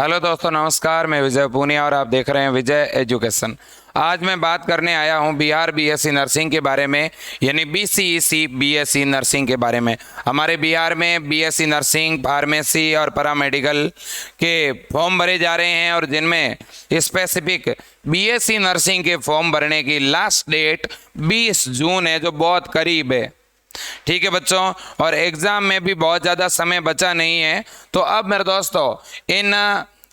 Hello दोस्तों, नमस्कार। मैं विजय पूनिया और आप देख रहे हैं विजय एजुकेशन। आज मैं बात करने आया हूं बिहार बीएससी नर्सिंग के बारे में, यानी बीसीईसी बीएससी नर्सिंग के बारे में। हमारे बिहार में बीएससी नर्सिंग, फार्मेसी और पैरामेडिकल के फॉर्म भरे जा रहे हैं और जिनमें स्पेसिफिक बीएससी नर्सिंग के फॉर्म भरने की लास्ट डेट 20 जून है, जो बहुत करीब है। ठीक है बच्चों, और एग्जाम में भी बहुत ज़्यादा समय बचा नहीं है। तो अब मेरे दोस्तों, इन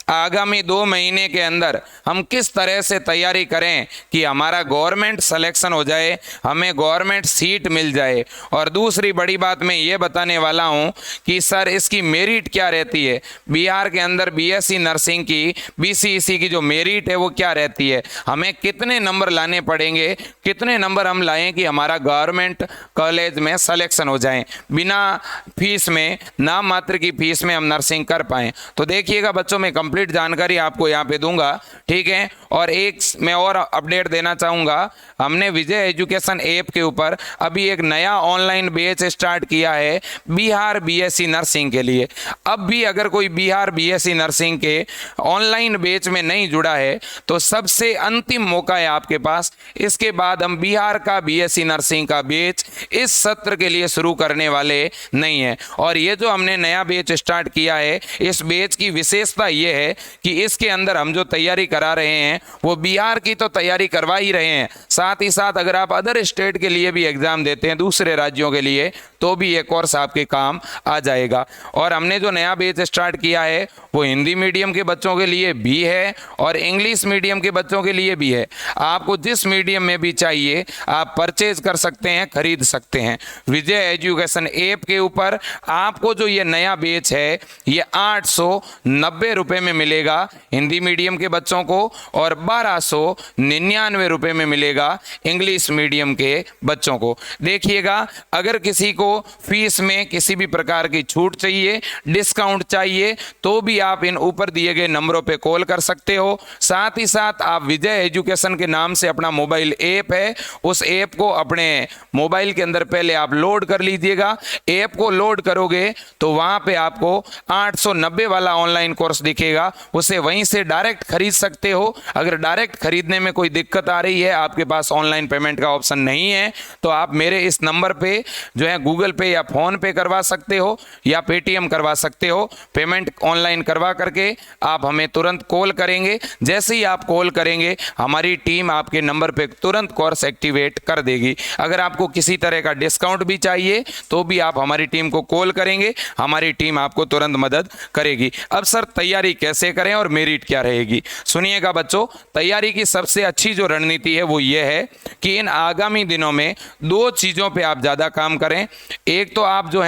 आगामी 2 महीने के अंदर हम किस तरह से तैयारी करें कि हमारा गवर्नमेंट सिलेक्शन हो जाए, हमें गवर्नमेंट सीट मिल जाए। और दूसरी बड़ी बात मैं ये बताने वाला हूँ कि सर इसकी मेरिट क्या रहती है, बिहार के अंदर बीएससी नर्सिंग की बीसीईसी की जो मेरिट है वो क्या रहती है, हमें कितने नंबर लाने पड़ेंगे, कितने नंबर हम लाएं कि हमारा गवर्नमेंट कॉलेज में सिलेक्शन हो जाए, बिना फीस में, नाम मात्र की फीस में हम नर्सिंग कर पाएँ। तो देखिएगा बच्चों, मैं कंप्लीट जानकारी आपको यहाँ पे दूंगा, ठीक है। और एक मैं और अपडेट देना चाहूँगा, हमने विजय एजुकेशन ऐप के ऊपर अभी एक नया ऑनलाइन बैच स्टार्ट किया है बिहार बीएससी नर्सिंग के लिए। अब भी अगर कोई बिहार बीएससी नर्सिंग के ऑनलाइन बैच में नहीं जुड़ा है तो सबसे अंतिम मौका है आपके पास। इसके बाद हम बिहार का बीएससी नर्सिंग का बैच इस सत्र के लिए शुरू करने वाले नहीं है। और ये जो हमने नया बैच स्टार्ट किया है, इस बैच की विशेषता ये है कि इसके अंदर हम जो तैयारी करा रहे हैं वो बिहार की तो तैयारी करवा ही रहे हैं, साथ ही साथ अगर आप अदर स्टेट के लिए भी एग्जाम देते हैं, दूसरे राज्यों के लिए, तो भी ये कोर्स आपके काम आ जाएगा। और हमने जो नया बैच स्टार्ट किया है वो हिंदी मीडियम के बच्चों के लिए भी है और इंग्लिश मीडियम के बच्चों के लिए भी है। आपको जिस मीडियम में भी चाहिए आप परचेज कर सकते हैं, खरीद सकते हैं। विजय एजुकेशन ऐप के ऊपर आपको जो ये नया बैच है ये 890 रुपये में मिलेगा हिंदी मीडियम के बच्चों को और 1299 रुपये में मिलेगा इंग्लिश मीडियम के बच्चों को। देखिएगा, अगर किसी को फीस में किसी भी प्रकार की छूट चाहिए, डिस्काउंट चाहिए, तो भी आप इन ऊपर दिए गए नंबरों पे कॉल कर सकते हो। साथ ही साथ आप विजय एजुकेशन के नाम से अपना मोबाइल ऐप है, उस ऐप को अपने मोबाइल के अंदर पहले आप लोड कर लीजिएगा। ऐप को लोड करोगे तो वहां पे आपको 890 वाला ऑनलाइन कोर्स दिखेगा, उसे वहीं से डायरेक्ट खरीद सकते हो। अगर डायरेक्ट खरीदने में कोई दिक्कत आ रही है, आपके पास ऑनलाइन पेमेंट का ऑप्शन नहीं है, तो आप मेरे इस नंबर पे जो है गूगल पे या फोन पे करवा सकते हो या पेटीएम करवा सकते हो। पेमेंट ऑनलाइन करवा करके आप हमें तुरंत कॉल करेंगे। जैसे ही आप कॉल करेंगे हमारी टीम आपके नंबर पे तुरंत कोर्स एक्टिवेट कर देगी। अगर आपको किसी तरह का डिस्काउंट भी चाहिए तो भी आप हमारी टीम को कॉल करेंगे, हमारी टीम आपको तुरंत मदद करेगी। अब सर तैयारी कैसे करें और मेरिट क्या रहेगी, सुनिएगा बच्चों। तैयारी की सबसे अच्छी जो रणनीति है वो ये है कि इन आगामी दिनों में 2 चीज़ों पे आप ज़्यादा काम करें। एक तो आप जो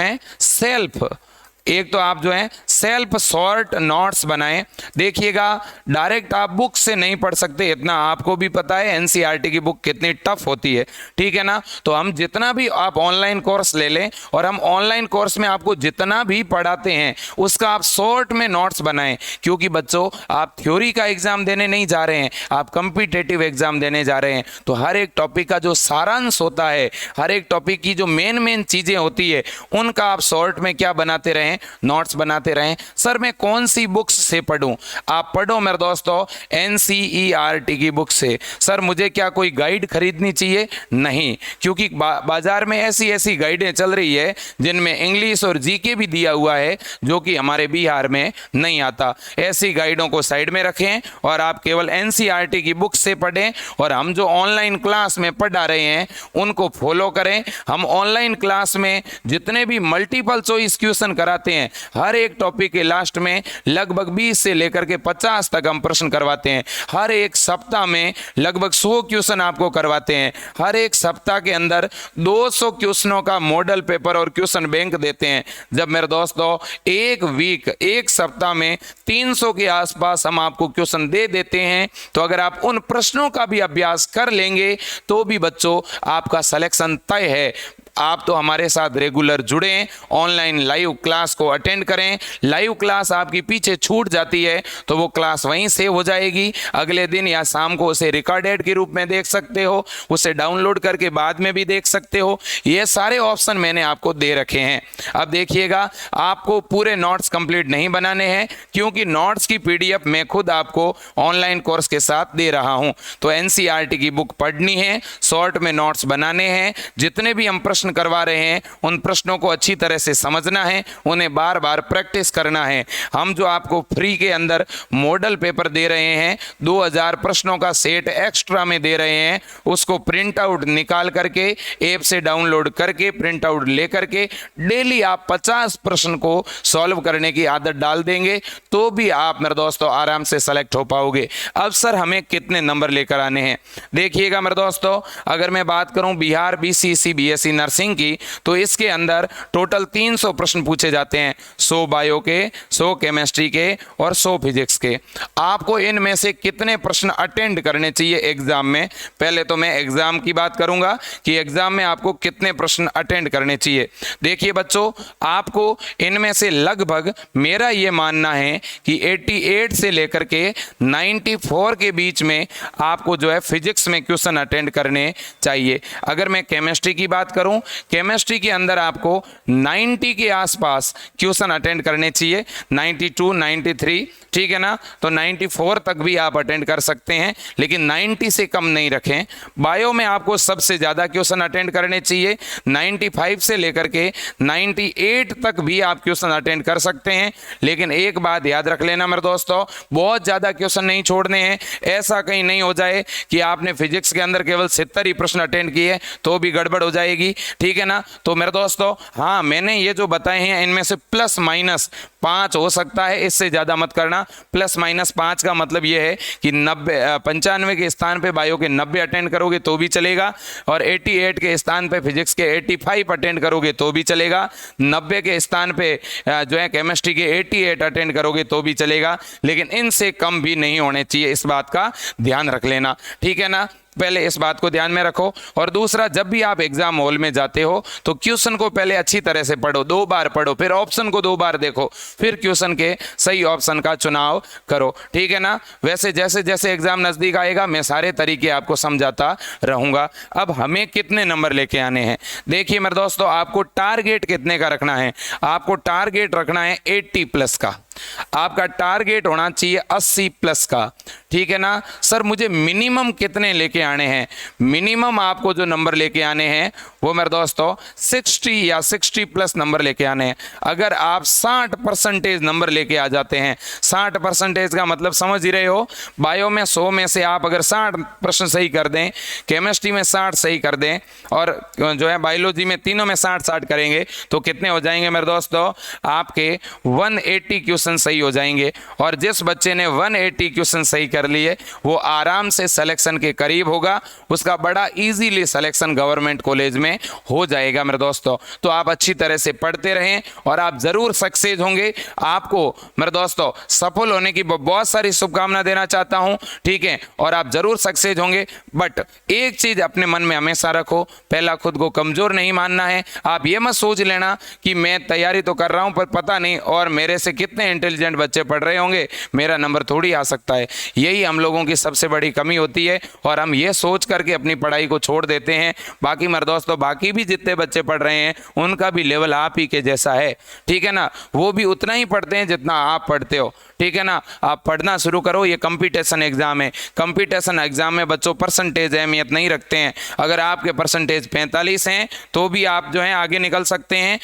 है सेल्फ शॉर्ट नोट्स बनाएं। देखिएगा, डायरेक्ट आप बुक से नहीं पढ़ सकते, इतना आपको भी पता है एनसीईआरटी की बुक कितनी टफ होती है, ठीक है ना। तो हम जितना भी आप ऑनलाइन कोर्स ले लें और हम ऑनलाइन कोर्स में आपको जितना भी पढ़ाते हैं उसका आप शॉर्ट में नोट्स बनाएं। क्योंकि बच्चों, आप थ्योरी का एग्जाम देने नहीं जा रहे हैं, आप कॉम्पिटिटिव एग्जाम देने जा रहे हैं। तो हर एक टॉपिक का जो सारांश होता है, हर एक टॉपिक की जो मेन चीज़ें होती है, उनका आप शॉर्ट में क्या बनाते रहें, नोट्स बनाते रहें। सर मैं कौन सी बुक्स से पढूं? आप पढ़ो मेरे दोस्तों एनसीईआरटी की बुक से। सर मुझे क्या कोई गाइड खरीदनी चाहिए? नहीं, क्योंकि बाजार में ऐसी गाइडें चल रही है जिनमें इंग्लिश और जीके भी दिया हुआ है, जो कि हमारे बिहार में नहीं आता। ऐसी गाइडों को साइड में रखें और आप केवल एनसीईआरटी की बुक से पढ़ें और हम जो ऑनलाइन क्लास में पढ़ा रहे हैं उनको फॉलो करें। हम ऑनलाइन क्लास में जितने भी मल्टीपल चॉइस क्वेश्चन कराते हैं, हर एक टॉपिक के लास्ट में लगभग 20 से लेकर के 50 तक हम प्रश्न करवाते हैं। हर एक सप्ताह में लगभग 100 क्वेश्चन आपको करवाते हैं। हर एक सप्ताह के अंदर 200 क्वेश्चनों का मॉडल पेपर और क्वेश्चन बैंक देते हैं। जब मेरे दोस्तों एक सप्ताह में 300 के आसपास हम आपको क्वेश्चन दे देते हैं, तो अगर आप उन प्रश्नों का भी अभ्यास कर लेंगे तो भी बच्चों आपका सिलेक्शन तय है। आप तो हमारे साथ रेगुलर जुड़ें, ऑनलाइन लाइव क्लास को अटेंड करें। लाइव क्लास आपकी पीछे छूट जाती है तो वो क्लास वहीं सेव हो जाएगी, अगले दिन या शाम को उसे रिकॉर्डेड के रूप में देख सकते हो, उसे डाउनलोड करके बाद में भी देख सकते हो। ये सारे ऑप्शन मैंने आपको दे रखे हैं। अब देखिएगा, आपको पूरे नोट्स कंप्लीट नहीं बनाने हैं क्योंकि नोट्स की पीडीएफ मैं खुद आपको ऑनलाइन कोर्स के साथ दे रहा हूं। तो एनसीईआरटी की बुक पढ़नी है, शॉर्ट में नोट्स बनाने हैं, जितने भी हम प्रश्न करवा रहे हैं उन प्रश्नों को अच्छी तरह से समझना है, उन्हें बार बार प्रैक्टिस करना है। हम जो आपको फ्री के अंदर मॉडल पेपर दे रहे हैं, 2000 प्रश्नों का सेट एक्स्ट्रा में दे रहे हैं, उसको प्रिंट आउट निकाल करके ऐप से डाउनलोड करके प्रिंट आउट लेकर के डेली आप 50 प्रश्न को सॉल्व करने की आदत डाल देंगे तो भी आप मेरे दोस्तों आराम से सेलेक्ट हो पाओगे। अब सर हमें कितने नंबर लेकर आने हैं? देखिएगा मेरे दोस्तों, अगर मैं बात करूं बिहार बीसीसी बीएससी नर्सिंग की तो इसके अंदर टोटल 300 प्रश्न पूछे जाते हैं, 100 बायो के, 100 केमिस्ट्री के और 100 फिजिक्स के। आपको इनमें से कितने प्रश्न अटेंड करने चाहिए एग्जाम में? पहले तो मैं एग्जाम की बात करूंगा कि एग्जाम में आपको कितने प्रश्न अटेंड करने चाहिए। देखिए बच्चों, आपको इनमें से लगभग, मेरा ये मानना है कि 88 से लेकर के 94 के बीच में आपको जो है फिजिक्स में क्वेश्चन अटेंड करने चाहिए। अगर मैं केमिस्ट्री की बात करूं, केमिस्ट्री के अंदर आपको 90 के आसपास क्वेश्चन अटेंड करने चाहिए, 92, 93, ठीक है ना। तो 94 तक भी आप अटेंड कर सकते हैं, लेकिन 90 से कम नहीं रखें। बायो में आपको सबसे ज़्यादा क्वेश्चन अटेंड करने चाहिए, 95 से लेकर के 98 तक भी आप क्वेश्चन अटेंड कर सकते हैं। लेकिन एक बात याद रख लेना मेरे दोस्तों, बहुत ज़्यादा क्वेश्चन नहीं छोड़ने हैं। ऐसा कहीं नहीं हो जाए कि आपने फिजिक्स के अंदर केवल 70 ही प्रश्न अटेंड किए तो भी गड़बड़ हो जाएगी, ठीक है ना। तो मेरे दोस्तों, हाँ, मैंने ये जो बताए हैं इनमें से प्लस माइनस 5 हो सकता है, इससे ज़्यादा मत करना। प्लस माइनस 5 का मतलब ये है कि 95 के स्थान पे बायो के 90 अटेंड करोगे तो भी चलेगा, और 88 के स्थान पे फिजिक्स के 85 अटेंड करोगे तो भी चलेगा, 90 के स्थान पे जो है केमिस्ट्री के 88 अटेंड करोगे तो भी चलेगा, लेकिन इनसे कम भी नहीं होने चाहिए। इस बात का ध्यान रख लेना, ठीक है ना। पहले इस बात को ध्यान में रखो। और दूसरा, जब भी आप एग्जाम हॉल में जाते हो तो क्वेश्चन को पहले अच्छी तरह से पढ़ो, 2 बार पढ़ो, फिर ऑप्शन को 2 बार देखो, फिर क्वेश्चन के सही ऑप्शन का चुनाव करो, ठीक है ना। वैसे जैसे जैसे एग्जाम नजदीक आएगा मैं सारे तरीके आपको समझाता रहूंगा। अब हमें कितने नंबर लेके आने हैं? देखिए मेरे दोस्तों, आपको टारगेट कितने का रखना है? आपको टारगेट रखना है 80 प्लस का। आपका टारगेट होना चाहिए 80 प्लस का, ठीक है ना। सर मुझे मिनिमम कितने लेके आने हैं? मिनिमम आपको जो नंबर लेके आने हैं वो मेरे दोस्तों 60 या 60 प्लस नंबर लेके आने हैं। अगर आप 60% नंबर लेके आ जाते हैं, 60% का मतलब समझ ही रहे हो, बायो में 100 में से आप अगर 60 प्रश्न सही कर दें, केमिस्ट्री में 60 सही कर दें, और जो है बायोलॉजी में तीनों में 60 करेंगे तो कितने हो जाएंगे मेरे दोस्तों? आपके 180 क्वेश्चन सही हो जाएंगे। और जिस बच्चे ने 180 क्वेश्चन सही कर लिए वो आराम से सिलेक्शन के करीब होगा, उसका बड़ा इजीली सिलेक्शन गवर्नमेंट कॉलेज में हो जाएगा मेरे दोस्तों। तो आप अच्छी तरह से पढ़ते रहें और आप जरूर सक्सेस होंगे। आपको मेरे दोस्तों सफल होने की बहुत सारी शुभकामना देना चाहता हूं, ठीक है, और आप जरूर सक्सेस होंगे। बट एक चीज अपने मन में हमेशा रखो, पहला खुद को कमजोर नहीं मानना है। आप ये मत सोच लेना कि मैं तैयारी तो कर रहा हूं पर पता नहीं और मेरे से कितने इंटेलिजेंट बच्चे पढ़ रहे होंगे, मेरा नंबर थोड़ी आ सकता है। यही हम लोगों की सबसे बड़ी कमी होती है और हम ये सोच करके अपनी पढ़ाई को छोड़ देते हैं। बाकी मेरे दोस्तों, बाकी भी जितने बच्चे पढ़ रहे हैं उनका भी लेवल आप ही के जैसा है, ठीक है ना। वो भी उतना ही पढ़ते हैं जितना आप पढ़ते हो, ठीक है ना। आप पढ़ना शुरू करो, ये कंपटीशन एग्जाम है। कंपटीशन एग्जाम में बच्चों परसेंटेज अहमियत नहीं रखते हैं। अगर आपके परसेंटेज 45 हैं तो भी आप जो है आगे निकल सकते हैं।